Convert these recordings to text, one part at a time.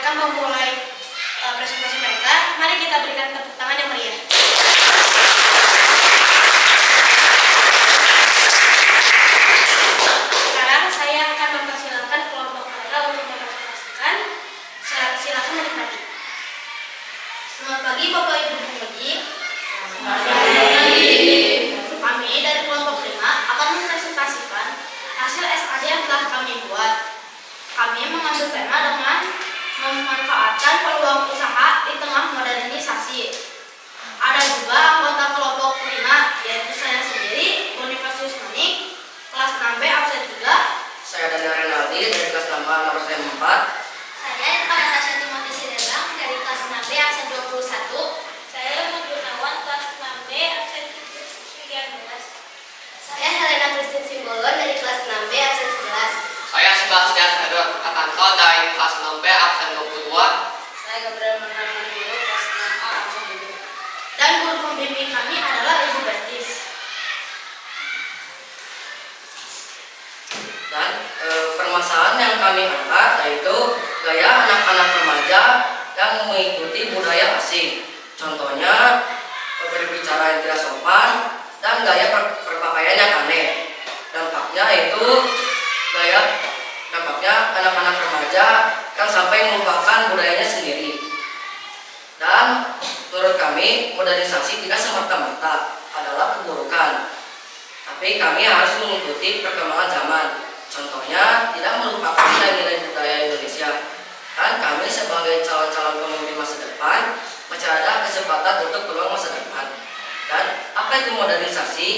mereka memulai presentasi mereka, mari kita berikan tepuk tangan yang meriah. Sekarang saya akan mempersilahkan kelompok mereka untuk mempresentasikan. Silakan menikmati. Selamat pagi Bapak Ibu pemuji. Selamat pagi. Kami dari kelompok 5 akan mempresentasikan hasil SAD yang telah kami buat. Kami mengambil tema dengan memanfaatkan peluang usaha di tengah modernisasi. Ada juga anggota kelompok 5, yaitu saya sendiri, Bonifacius Manik, kelas 6B absen 3. Saya Daniel Renaldi dari kelas 6A nomor 4. Saya Irfan Natasha Timothy Siregang dari kelas 6B absen 21. Saya Lemon Gunawan, kelas 6B absen 19. Saya Helena Christine Simbolon dari kelas 6B absen 11. Saya Sebastian Hedor Atanto dari kelas 6B absen 22. Saya Gabriel Menang Guru kelas 6A absen 7. Dan guru pembimbing kami adalah Ibu Betis. Dan permasalahan yang kami angkat yaitu gaya anak-anak remaja yang mengikuti budaya asing. Contohnya berbicara yang tidak sopan dan gaya berpakaian yang aneh. Dampaknya anak-anak remaja yang sampai melupakan budayanya sendiri. Dan menurut kami modernisasi tidak semata-mata adalah keburukan, tapi kami harus mengikuti perkembangan zaman. Contohnya tidak melupakan nilai-nilai budaya Indonesia. Dan kami sebagai calon-calon pemimpin masa depan masih ada kesempatan untuk peluang masa depan. Dan apa itu modernisasi?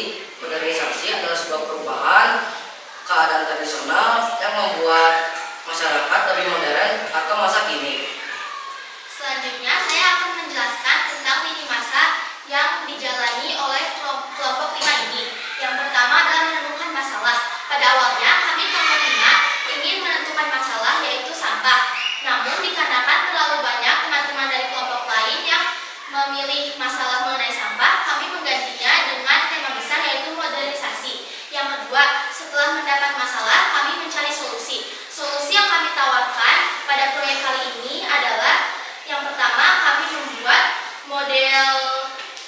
Modernisasi adalah sebuah perubahan keadaan tradisional yang membuat masyarakat lebih modern atau masa kini. Selanjutnya saya akan menjelaskan tentang lini masa yang dijalani oleh kelompok 5 ini. Yang pertama adalah menemukan masalah. Pada awalnya kami kelompok 5 ingin menentukan masalah yaitu sampah. Namun dikarenakan terlalu banyak teman-teman dari kelompok lain yang memilih masalah mengenai sampah, kami menggantinya dengan tema besar yaitu modernisasi. Yang kedua, setelah mendapat masalah, kami mencari solusi. Solusi yang kami tawarkan pada proyek kali ini adalah yang pertama, kami membuat model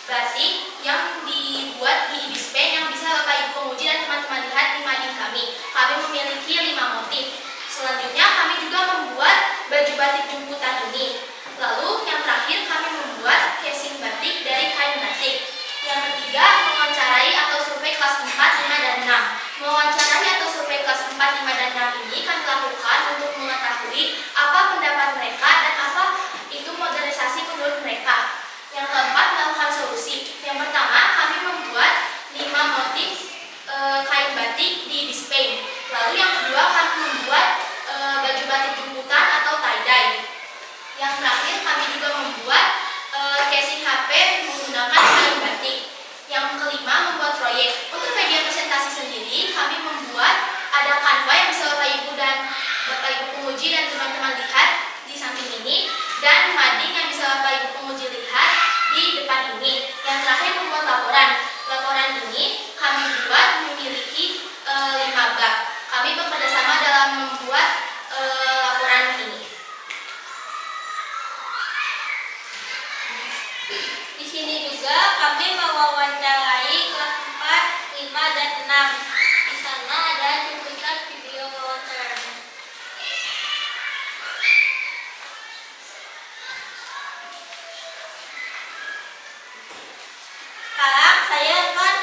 batik yang dibuat di Ibispen yang bisa Bapak Ibu penguji dan teman-teman lihat di mading kami. Kami memiliki 5 motif. Selanjutnya, kami juga membuat baju batik jemputan ini. Lalu, yang terakhir, kami membuat casing batik dari kain batik. Yang ketiga, mewawancarai atau survei kelas 4, 5, dan 6. Mewawancarai atau survei kelas 4, 5, dan 6 ini kami lakukan untuk mengetahui apa pendapat mereka dan apa itu modernisasi menurut mereka. Yang keempat, melakukan solusi. Yang pertama, kami membuat 5 motif kain batik di Ibispen. Lalu yang kedua, kami membuat baju batik jemputan atau tie-dye. Yang terakhir, kami juga membuat casing HP menggunakan kain batik. Yang kelima, membuat proyek. Untuk media presentasi sendiri, kami membuat ada Canva yang bisa Bapak Ibu penguji dan teman-teman lihat di samping ini, dan mading yang bisa Bapak Ibu penguji lihat di depan ini. Yang terakhir, membuat laporan. Laporan ini kami buat memiliki 5 bab. Kami bekerja sama dalam membuat laporan ini. Di sini juga kami mewawancarai kelas 4, 5, dan 6. Di sana ada cuplikan video wawancaranya. Sekarang saya akan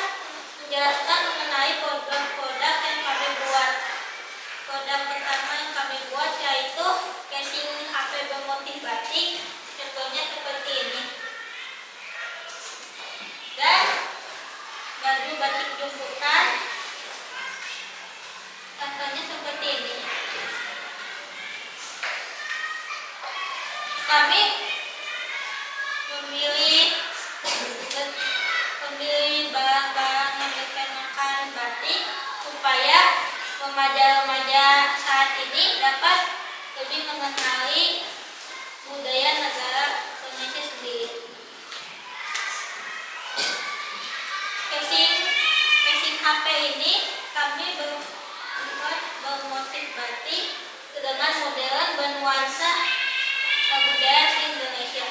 menjelaskan mengenai produk-produk yang kami buat. Produk pertama yang kami buat yaitu casing HP bermotif batik. Contohnya seperti ini. Dan baju batik jemputan. Contohnya seperti ini. Kami memilih barang-barang yang bertemakan batik supaya remaja-remaja saat ini dapat lebih mengenali budaya negara Indonesia sendiri. Casing HP ini kami bermotif batik dengan modelan bernuansa Gas Indonesia.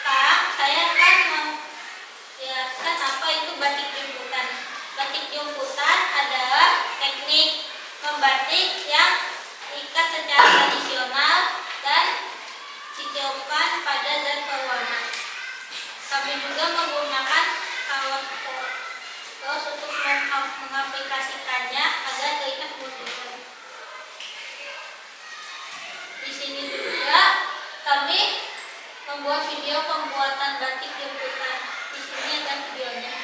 Kak, saya kan menjelaskan apa itu batik jemputan. Batik jemputan adalah teknik membatik yang ikat secara tradisional dan dicopkan pada zat pewarna. Kami juga menggunakan kaos untuk mengaplikasikannya agar terlihat modern. Di sini juga kami membuat video pembuatan batik jemputan. Di sini ada videonya.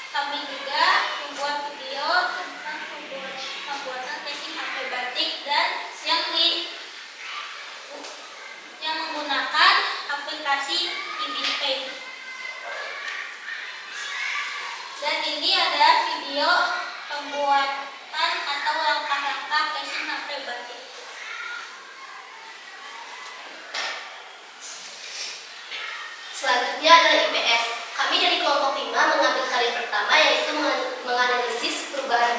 Kami juga membuat video tentang pembuatan casing HP batik dan yang menggunakan aplikasi Ibispace. Dan ini ada video pembuatan atau langkah-langkah casing HP batik. Selanjutnya adalah IPS. Kami dari kelompok 5 mengambil karya pertama yaitu menganalisis perubahan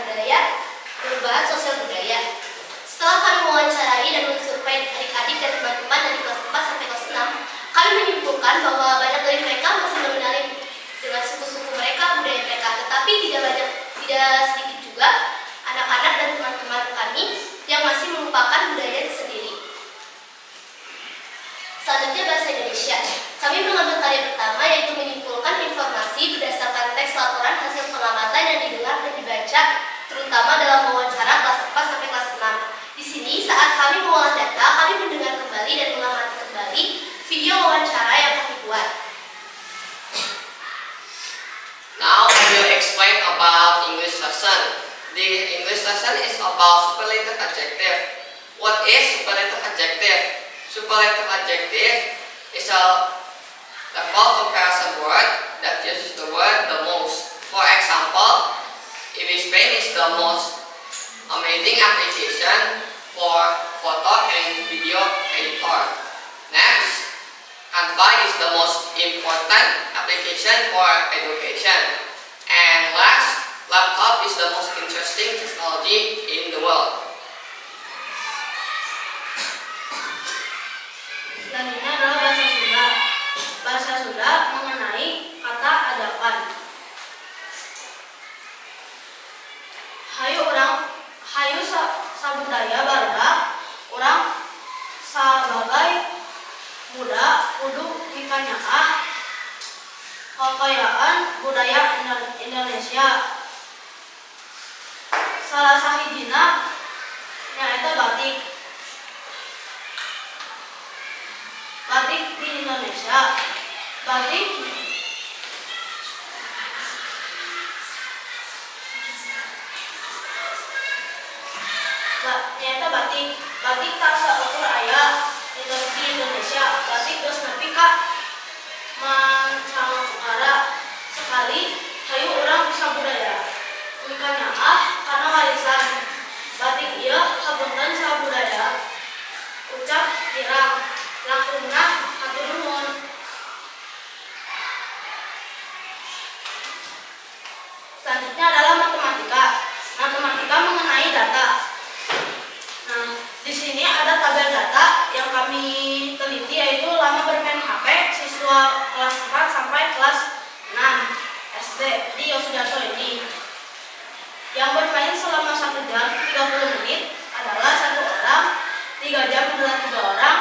sosial budaya. Setelah kami mewawancarai dan mensurvei adik-adik dan teman-teman dari kelas 4 sampai kelas 6, kami menyimpulkan bahwa banyak dari mereka masih mengenali dengan suku-suku mereka, budaya mereka, tetapi tidak sedikit juga anak-anak dan teman-teman kami yang masih melupakan budaya sendiri. Selanjutnya bahasa Indonesia. Kami mengambil karya pertama yaitu menyimpulkan informasi berdasarkan teks laporan hasil pengamatan yang didengar dan dibaca, terutama dalam wawancara kelas 4 sampai kelas 6. Di sini saat kami mengolah data, kami mendengar kembali dan mengamati kembali video wawancara yang kami buat. Now I will explain about English lesson. The English lesson is about superlative adjective. What is superlative adjective? Superlative adjective is a level comparison word that uses the word the most. For example, Ibispace is the most amazing application for photo and video editor. Next, Canva is the most important application for education. And last, laptop is the most interesting technology in the world. Selanjutnya adalah bahasa Sunda. Bahasa Sunda mengenai kata adakan. Hayu sabudaya barudak, orang sebagai muda kudu dikanyakan kekayaan budaya Indonesia. Salah sahijina nyaeta batik. Batik di Indonesia. Batik nyata batik tak seukur aya di Indonesia. Batik terus nepi ka mancanegara sekali hayu urang sabudaya mikanya karena warisan batik ieu hapunten sabudaya ucap kirang langkungna hatur nuhun. Selanjutnya adalah matematika. Matematika mengenai data. Nah, di sini ada tabel data yang kami teliti yaitu lama bermain HP siswa kelas 4 sampai kelas 6 SD di Yosudarso ini. Yang bermain selama 1 jam 30 menit adalah 1 orang, 3 jam adalah 3 orang,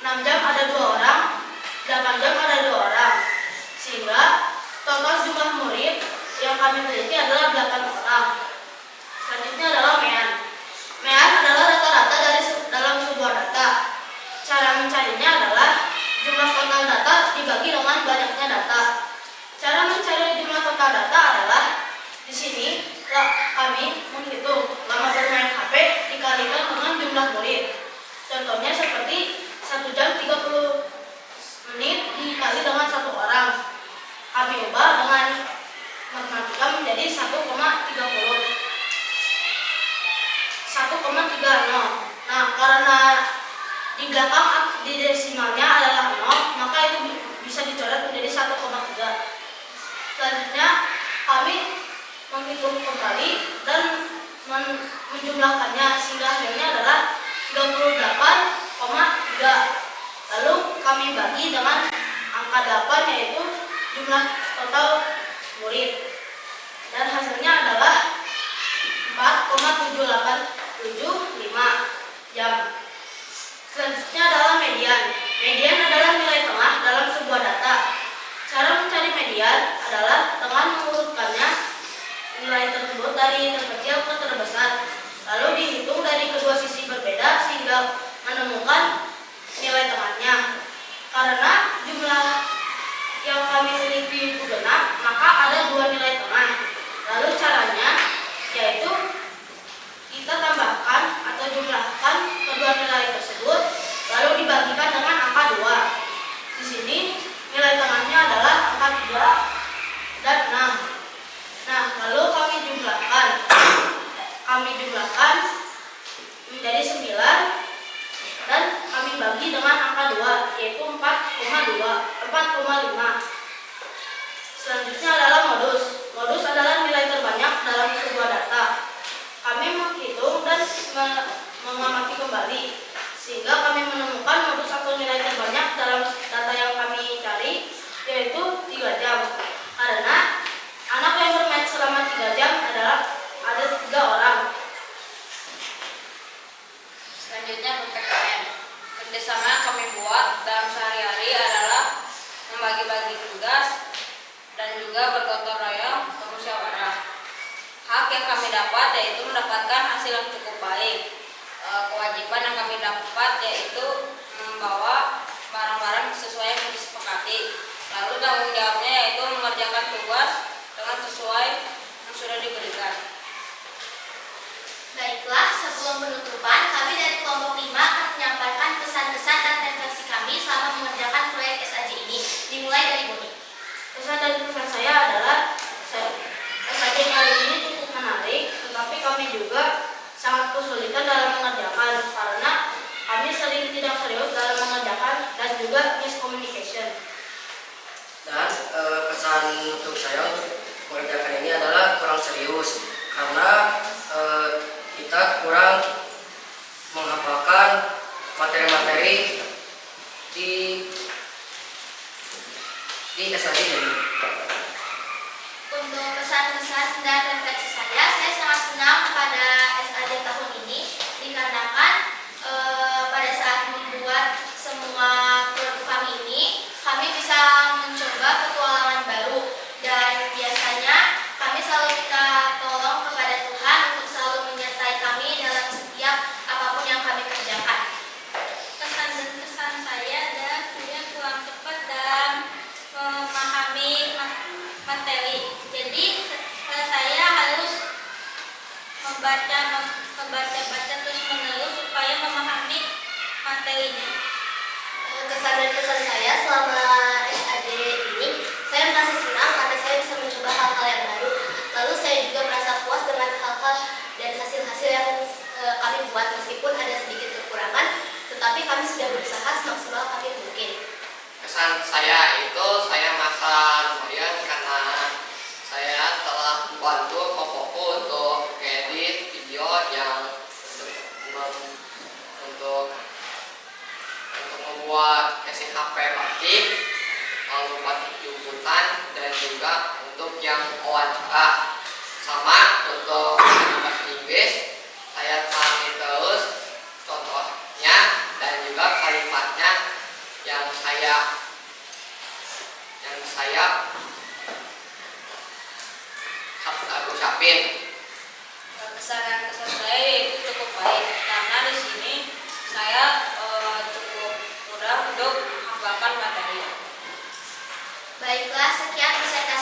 6 jam ada 2 orang, 8 jam ada 2 orang. Sehingga total jumlah murid yang kami teliti adalah 8 orang. Selanjutnya adalah MEAN. MEAN adalah rata-rata dalam sebuah data. Cara mencarinya adalah jumlah total data dibagi dengan banyaknya data. Cara mencari jumlah total data adalah di sini kami menghitung lama bermain HP dikalikan dengan jumlah murid. Contohnya seperti 1 jam 30 menit dikali dengan 1 orang. Kami ubah dengan matematika menjadi 1,30. Nah, karena di belakang di desimalnya adalah 0, maka itu bisa dicoret menjadi 1,3. Selanjutnya kami menghitung kembali dan menjumlahkannya sehingga hasilnya adalah 38,3. Lalu kami bagi dengan angka 8 yaitu jumlah total murid. Dan hasilnya adalah 4,7875 jam. Selanjutnya adalah median. Median adalah nilai tengah dalam sebuah data. Cara mencari median adalah dengan mengurutkannya nilai tersebut dari terkecil ke terbesar, lalu dihitung dari kedua sisi berbeda sehingga menemukan nilai tengahnya. Karena jumlah yang kami miliki itu genap, maka ada dua nilai tengah. Lalu caranya yaitu kita tambahkan atau jumlahkan kedua nilai tersebut, lalu dibagikan dengan angka 2. Di sini nilai tengahnya adalah angka 3 dan 6. Nah, lalu kami jumlahkan menjadi 9 dan kami bagi dengan angka 2 yaitu 4,5. Selanjutnya adalah modus. Modus adalah nilai terbanyak dalam sebuah data. Kami menghitung dan mengamati kembali sehingga kami menemukan modus atau nilai terbanyak dalam data yang kami cari yaitu 3 jam. Karena anak yang bermain selama 3 jam adalah ada 3 orang. Selanjutnya PPKN. Kerjasama yang kami buat dalam sehari-hari adalah membagi-bagi tugas dan juga bergotong royong bermusyawarah. Hak yang kami dapat yaitu mendapatkan hasil yang cukup baik. Kewajiban yang kami dapat yaitu membawa barang-barang sesuai yang disepakati. Lalu tanggung jawabnya yaitu mengerjakan tugas dengan sesuai yang sudah diberikan. Baiklah, sebelum penutupan, kami dari kelompok 5 akan menyampaikan pesan-pesan dan refleksi kami selama mengerjakan proyek SAJ ini. Dimulai dari Boni. Pesan dari pesan saya adalah SAJ kali ini cukup menarik, tetapi kami juga sangat kesulitan dalam mengerjakan karena kami sering tidak serius dalam mengerjakan dan juga miscommunication. Dan pesan untuk saya untuk mengerjakan ini adalah kurang serius karena kita kurang menghafalkan materi-materi di SAJ ini. Untuk pesan-pesan dan refleksi saya sangat senang pada SAJ tahun ini dikarenakan pada saat membuat semua produk kami ini, kami bisa mencoba petualangan baru dan biasanya kami selalu minta tolong kepada Tuhan untuk selalu menyertai kami dalam setiap apapun yang kami kerjakan. Pesan dan kesan saya adalah saya kurang cepat dalam memahami materi. Jadi saya harus membaca terus menerus supaya memahami materinya. Kesan dan pesan saya selama SAJ ini, saya merasa senang karena saya bisa mencoba hal-hal yang baru. Lalu saya juga merasa puas dengan hal-hal dan hasil-hasil yang kami buat meskipun ada sedikit kekurangan, tetapi kami sudah berusaha semaksimal kami mungkin. Kesan saya itu saya merasa lumayan karena saya telah membantu kelompokku untuk edit video yang untuk membuat casing HP batik, lalu batik jemputan dan juga untuk yang wawancara. Sama untuk bahasa Inggris, saya cari terus contohnya dan juga kalimatnya yang saya ucapin. Kesan dan kesan saya itu cukup baik karena di sini saya cukup mudah untuk menghafalkan materi. Baiklah, sekian presentasi